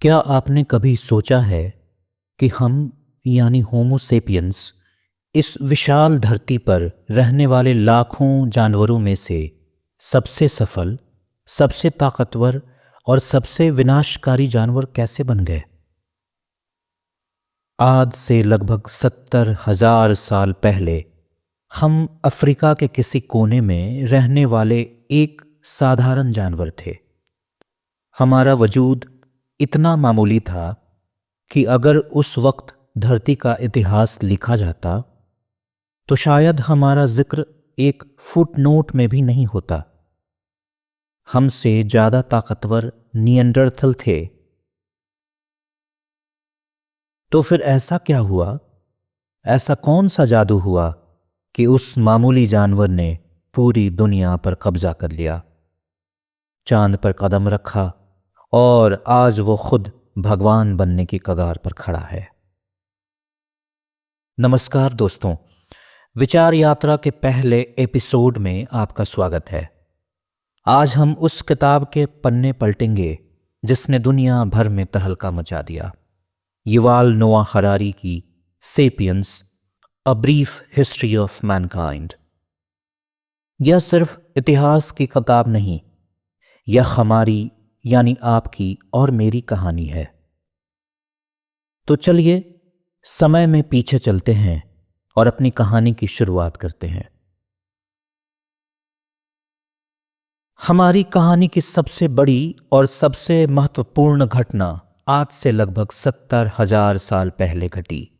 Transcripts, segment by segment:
क्या आपने कभी सोचा है कि हम यानी होमो सेपियंस इस विशाल धरती पर रहने वाले लाखों जानवरों में से सबसे सफल, सबसे ताकतवर और सबसे विनाशकारी जानवर कैसे बन गए? आज से लगभग 70,000 साल पहले हम अफ्रीका के किसी कोने में रहने वाले एक साधारण जानवर थे। हमारा वजूद इतना मामूली था कि अगर उस वक्त धरती का इतिहास लिखा जाता तो शायद हमारा जिक्र एक फुटनोट में भी नहीं होता। हमसे ज्यादा ताकतवर निएंडरथल थे। तो फिर ऐसा क्या हुआ? ऐसा कौन सा जादू हुआ कि उस मामूली जानवर ने पूरी दुनिया पर कब्जा कर लिया, चांद पर कदम रखा और आज वो खुद भगवान बनने की कगार पर खड़ा है? नमस्कार दोस्तों, विचार यात्रा के पहले एपिसोड में आपका स्वागत है। आज हम उस किताब के पन्ने पलटेंगे जिसने दुनिया भर में तहलका मचा दिया, युवाल नोआ हरारी की sapiens, a brief history of Mankind. यह सिर्फ इतिहास की किताब नहीं, यह हमारी यानी आपकी और मेरी कहानी है। तो चलिए समय में पीछे चलते हैं और अपनी कहानी की शुरुआत करते हैं। हमारी कहानी की सबसे बड़ी और सबसे महत्वपूर्ण घटना आज से लगभग 70,000 साल पहले घटी।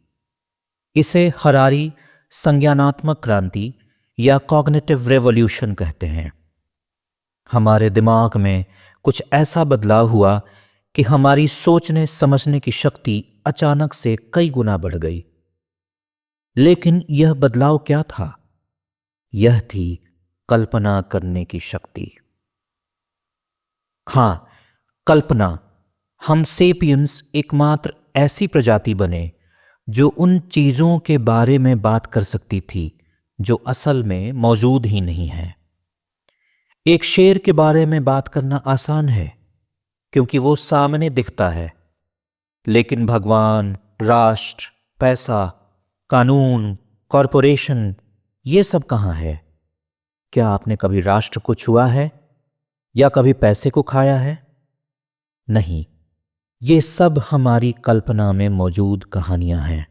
इसे हरारी संज्ञानात्मक क्रांति या कॉग्निटिव रेवोल्यूशन कहते हैं। हमारे दिमाग में कुछ ऐसा बदलाव हुआ कि हमारी सोचने समझने की शक्ति अचानक से कई गुना बढ़ गई। लेकिन यह बदलाव क्या था? यह थी कल्पना करने की शक्ति। हां, कल्पना। हम सेपियंस एकमात्र ऐसी प्रजाति बने जो उन चीजों के बारे में बात कर सकती थी जो असल में मौजूद ही नहीं है। एक शेर के बारे में बात करना आसान है क्योंकि वो सामने दिखता है, लेकिन भगवान, राष्ट्र, पैसा, कानून, कॉरपोरेशन, ये सब कहां है? क्या आपने कभी राष्ट्र को छुआ है या कभी पैसे को खाया है? नहीं, ये सब हमारी कल्पना में मौजूद कहानियां हैं।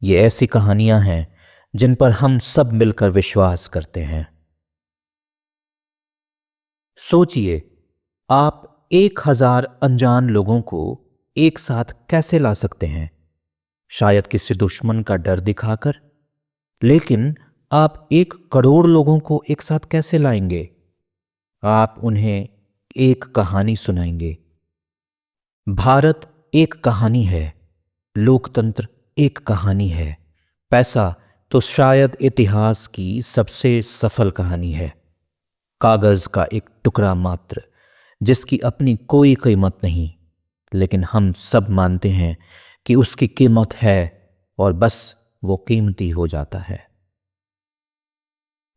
ये ऐसी कहानियां हैं जिन पर हम सब मिलकर विश्वास करते हैं। सोचिए, आप 1,000 अनजान लोगों को एक साथ कैसे ला सकते हैं? शायद किसी दुश्मन का डर दिखाकर। लेकिन आप 1 करोड़ लोगों को एक साथ कैसे लाएंगे? आप उन्हें एक कहानी सुनाएंगे। भारत एक कहानी है, लोकतंत्र एक कहानी है, पैसा तो शायद इतिहास की सबसे सफल कहानी है। कागज का एक टुकड़ा मात्र जिसकी अपनी कोई कीमत नहीं, लेकिन हम सब मानते हैं कि उसकी कीमत है और बस वो कीमती हो जाता है।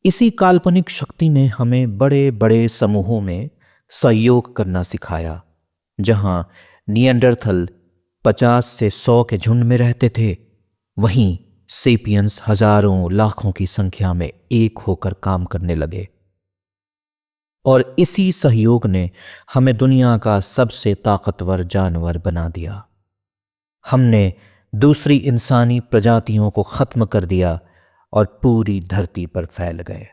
इसी काल्पनिक शक्ति ने हमें बड़े बड़े समूहों में सहयोग करना सिखाया। जहां निएंडरथल 50 से 100 के झुंड में रहते थे, वहीं सेपियंस हजारों लाखों की संख्या में एक होकर काम करने लगे। और इसी सहयोग ने हमें दुनिया का सबसे ताकतवर जानवर बना दिया। हमने दूसरी इंसानी प्रजातियों को खत्म कर दिया और पूरी धरती पर फैल गए।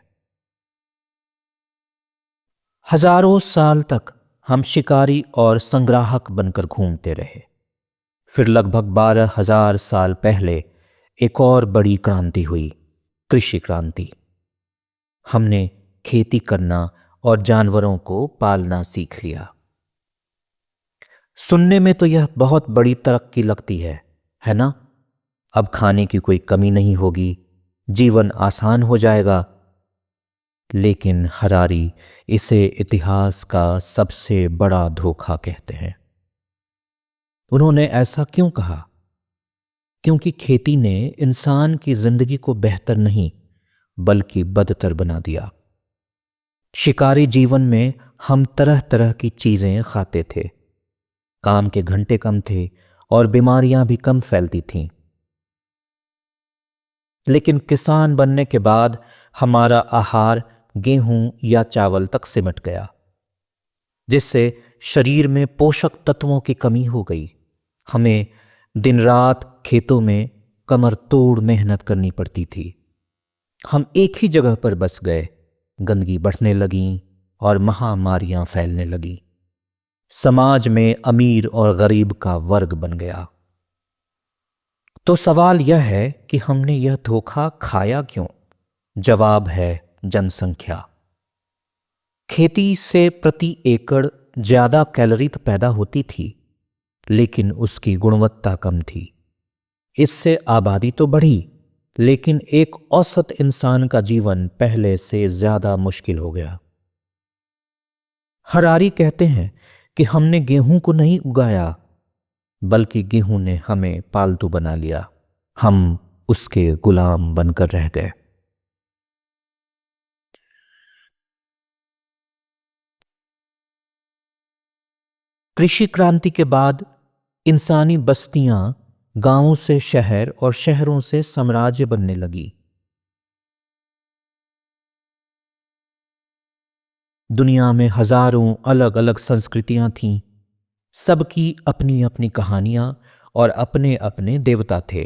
हजारों साल तक हम शिकारी और संग्राहक बनकर घूमते रहे। फिर लगभग 12,000 साल पहले एक और बड़ी क्रांति हुई, कृषि क्रांति। हमने खेती करना और जानवरों को पालना सीख लिया। सुनने में तो यह बहुत बड़ी तरक्की लगती है ना? अब खाने की कोई कमी नहीं होगी, जीवन आसान हो जाएगा। लेकिन हरारी इसे इतिहास का सबसे बड़ा धोखा कहते हैं। उन्होंने ऐसा क्यों कहा? क्योंकि खेती ने इंसान की जिंदगी को बेहतर नहीं बल्कि बदतर बना दिया। शिकारी जीवन में हम तरह तरह की चीजें खाते थे, काम के घंटे कम थे और बीमारियां भी कम फैलती थीं। लेकिन किसान बनने के बाद हमारा आहार गेहूं या चावल तक सिमट गया, जिससे शरीर में पोषक तत्वों की कमी हो गई। हमें दिन रात खेतों में कमर तोड़ मेहनत करनी पड़ती थी। हम एक ही जगह पर बस गए, गंदगी बढ़ने लगी और महामारियां फैलने लगी। समाज में अमीर और गरीब का वर्ग बन गया। तो सवाल यह है कि हमने यह धोखा खाया क्यों? जवाब है जनसंख्या। खेती से प्रति एकड़ ज्यादा कैलोरी तो पैदा होती थी, लेकिन उसकी गुणवत्ता कम थी। इससे आबादी तो बढ़ी, लेकिन एक औसत इंसान का जीवन पहले से ज्यादा मुश्किल हो गया। हरारी कहते हैं कि हमने गेहूं को नहीं उगाया, बल्कि गेहूं ने हमें पालतू बना लिया। हम उसके गुलाम बनकर रह गए। कृषि क्रांति के बाद इंसानी बस्तियां गांवों से शहर और शहरों से साम्राज्य बनने लगी। दुनिया में हजारों अलग अलग संस्कृतियां थीं, सबकी अपनी अपनी कहानियां और अपने अपने देवता थे।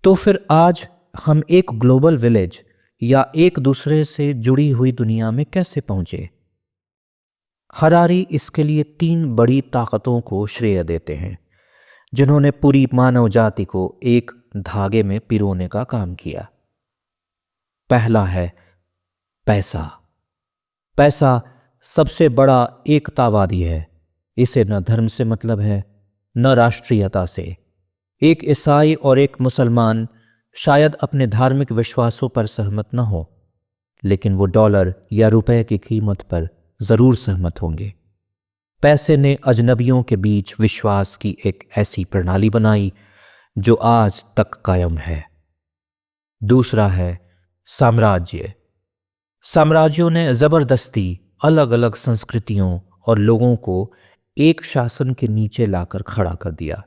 तो फिर आज हम एक ग्लोबल विलेज या एक दूसरे से जुड़ी हुई दुनिया में कैसे पहुंचे? हरारी इसके लिए 3 बड़ी ताकतों को श्रेय देते हैं, जिन्होंने पूरी मानव जाति को एक धागे में पिरोने का काम किया। पहला है पैसा। पैसा सबसे बड़ा एकतावादी है। इसे न धर्म से मतलब है, न राष्ट्रीयता से। एक ईसाई और एक मुसलमान शायद अपने धार्मिक विश्वासों पर सहमत न हो, लेकिन वो डॉलर या रुपए की कीमत पर जरूर सहमत होंगे। पैसे ने अजनबियों के बीच विश्वास की एक ऐसी प्रणाली बनाई जो आज तक कायम है। दूसरा है साम्राज्य। साम्राज्यों ने जबरदस्ती अलग अलग संस्कृतियों और लोगों को एक शासन के नीचे लाकर खड़ा कर दिया।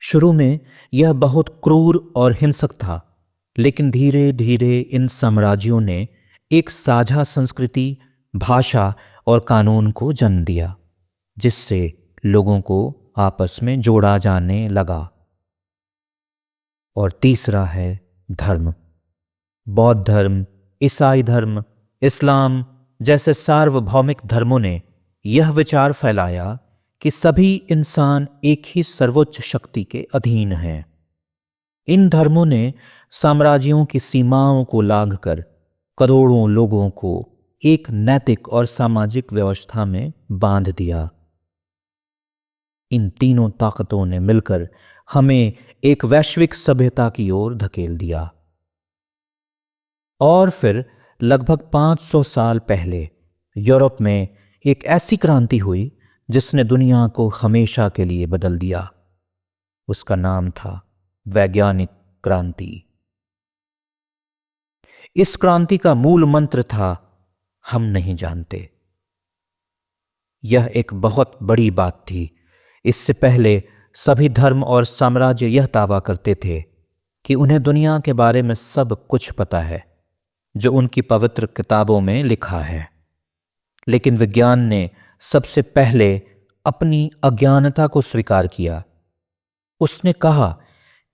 शुरू में यह बहुत क्रूर और हिंसक था, लेकिन धीरे धीरे इन साम्राज्यों ने एक साझा संस्कृति, भाषा और कानून को जन्म दिया, जिससे लोगों को आपस में जोड़ा जाने लगा। और तीसरा है धर्म। बौद्ध धर्म, ईसाई धर्म, इस्लाम जैसे सार्वभौमिक धर्मों ने यह विचार फैलाया कि सभी इंसान एक ही सर्वोच्च शक्ति के अधीन हैं। इन धर्मों ने साम्राज्यों की सीमाओं को लांघकर करोड़ों लोगों को एक नैतिक और सामाजिक व्यवस्था में बांध दिया। इन तीनों ताकतों ने मिलकर हमें एक वैश्विक सभ्यता की ओर धकेल दिया। और फिर लगभग 500 साल पहले यूरोप में एक ऐसी क्रांति हुई जिसने दुनिया को हमेशा के लिए बदल दिया। उसका नाम था वैज्ञानिक क्रांति। इस क्रांति का मूल मंत्र था, हम नहीं जानते। यह एक बहुत बड़ी बात थी। इससे पहले सभी धर्म और साम्राज्य यह दावा करते थे कि उन्हें दुनिया के बारे में सब कुछ पता है, जो उनकी पवित्र किताबों में लिखा है। लेकिन विज्ञान ने सबसे पहले अपनी अज्ञानता को स्वीकार किया। उसने कहा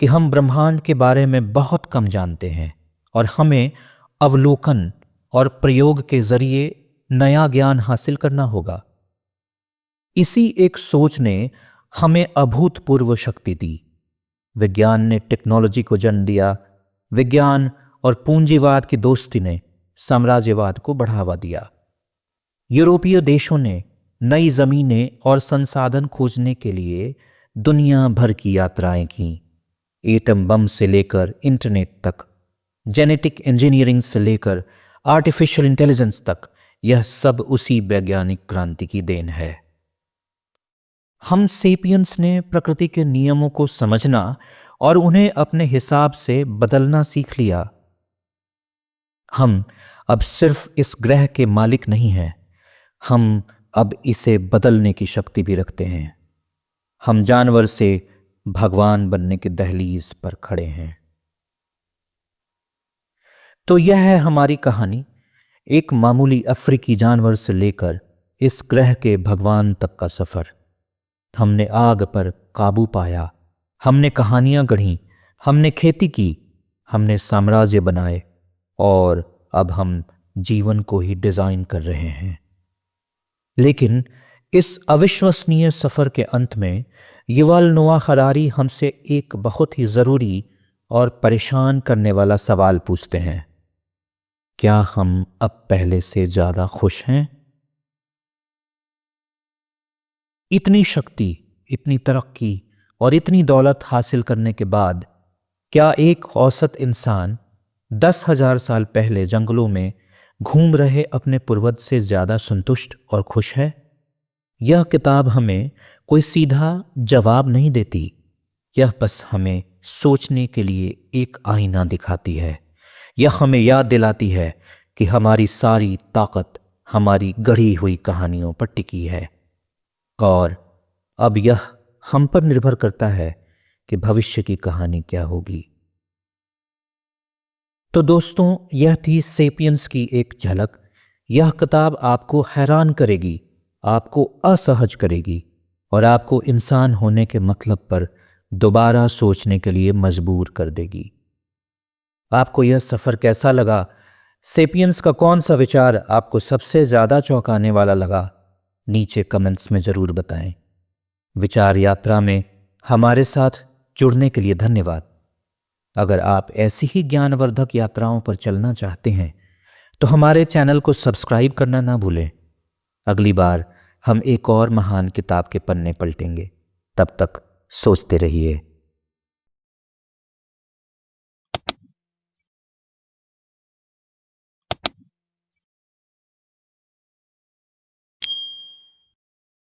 कि हम ब्रह्मांड के बारे में बहुत कम जानते हैं और हमें अवलोकन और प्रयोग के जरिए नया ज्ञान हासिल करना होगा। इसी एक सोच ने हमें अभूतपूर्व शक्ति दी। विज्ञान ने टेक्नोलॉजी को जन्म दिया। विज्ञान और पूंजीवाद की दोस्ती ने साम्राज्यवाद को बढ़ावा दिया। यूरोपीय देशों ने नई जमीनें और संसाधन खोजने के लिए दुनिया भर की यात्राएं की। एटम बम से लेकर इंटरनेट तक, जेनेटिक इंजीनियरिंग से लेकर आर्टिफिशियल इंटेलिजेंस तक, यह सब उसी वैज्ञानिक क्रांति की देन है। हम सेपियंस ने प्रकृति के नियमों को समझना और उन्हें अपने हिसाब से बदलना सीख लिया। हम अब सिर्फ इस ग्रह के मालिक नहीं हैं, हम अब इसे बदलने की शक्ति भी रखते हैं। हम जानवर से भगवान बनने के दहलीज पर खड़े हैं। तो यह है हमारी कहानी, एक मामूली अफ्रीकी जानवर से लेकर इस ग्रह के भगवान तक का सफर। हमने आग पर काबू पाया, हमने कहानियां गढ़ी, हमने खेती की, हमने साम्राज्य बनाए और अब हम जीवन को ही डिजाइन कर रहे हैं। लेकिन इस अविश्वसनीय सफर के अंत में युval नोआ हरारी हमसे एक बहुत ही जरूरी और परेशान करने वाला सवाल पूछते हैं। क्या हम अब पहले से ज्यादा खुश हैं? इतनी शक्ति, इतनी तरक्की और इतनी दौलत हासिल करने के बाद क्या एक औसत इंसान 10,000 साल पहले जंगलों में घूम रहे अपने पूर्वज से ज्यादा संतुष्ट और खुश है? यह किताब हमें कोई सीधा जवाब नहीं देती, यह बस हमें सोचने के लिए एक आईना दिखाती है। यह हमें याद दिलाती है कि हमारी सारी ताकत हमारी गढ़ी हुई कहानियों पर टिकी है और अब यह हम पर निर्भर करता है कि भविष्य की कहानी क्या होगी। तो दोस्तों, यह थी सेपियंस की एक झलक। यह किताब आपको हैरान करेगी, आपको असहज करेगी और आपको इंसान होने के मतलब पर दोबारा सोचने के लिए मजबूर कर देगी। आपको यह सफर कैसा लगा? सेपियंस का कौन सा विचार आपको सबसे ज्यादा चौंकाने वाला लगा? नीचे कमेंट्स में जरूर बताएं। विचार यात्रा में हमारे साथ जुड़ने के लिए धन्यवाद। अगर आप ऐसी ही ज्ञानवर्धक यात्राओं पर चलना चाहते हैं तो हमारे चैनल को सब्सक्राइब करना ना भूलें। अगली बार हम एक और महान किताब के पन्ने पलटेंगे। तब तक सोचते रहिए।